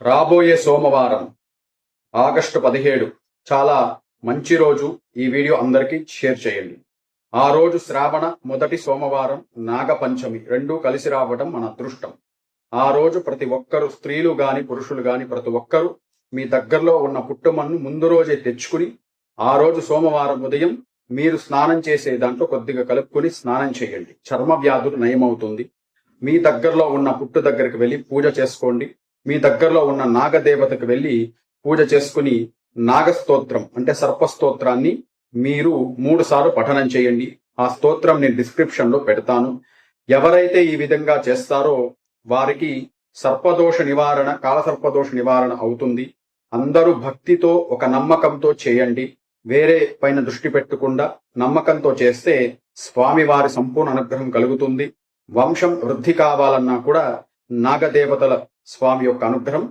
రాబోయే సోమవారం ఆగస్టు 17 చాలా మంచి రోజు. ఈ వీడియో అందరికీ షేర్ చేయండి. ఆ రోజు శ్రావణ మొదటి సోమవారం, నాగపంచమి రెండూ కలిసి రావడం మన అదృష్టం. ఆ రోజు ప్రతి ఒక్కరు, స్త్రీలు గాని పురుషులు గాని, ప్రతి ఒక్కరూ మీ దగ్గరలో ఉన్న పుట్టుమన్ను ముందు రోజే తెచ్చుకుని, ఆ రోజు సోమవారం ఉదయం మీరు స్నానం చేసే దాంట్లో కొద్దిగా కలుపుకొని స్నానం చేయండి. చర్మ వ్యాధులు నయమవుతుంది. మీ దగ్గరలో ఉన్న పుట్టు దగ్గరికి వెళ్ళి పూజ చేసుకోండి. మీ దగ్గరలో ఉన్న నాగదేవతకు వెళ్ళి పూజ చేసుకుని నాగస్తోత్రం అంటే సర్పస్తోత్రాన్ని మీరు 3 సార్లు పఠనం చేయండి. ఆ స్తోత్రం నేను డిస్క్రిప్షన్ లో పెడతాను. ఎవరైతే ఈ విధంగా చేస్తారో వారికి సర్పదోష నివారణ, కాలసర్పదోష నివారణ అవుతుంది. అందరూ భక్తితో, ఒక నమ్మకంతో చేయండి. వేరే పైన దృష్టి పెట్టకుండా నమ్మకంతో చేస్తే స్వామివారి సంపూర్ణ అనుగ్రహం కలుగుతుంది. వంశం వృద్ధి కావాలన్నా కూడా నాగదేవతల స్వామి యొక్క అనుగ్రహం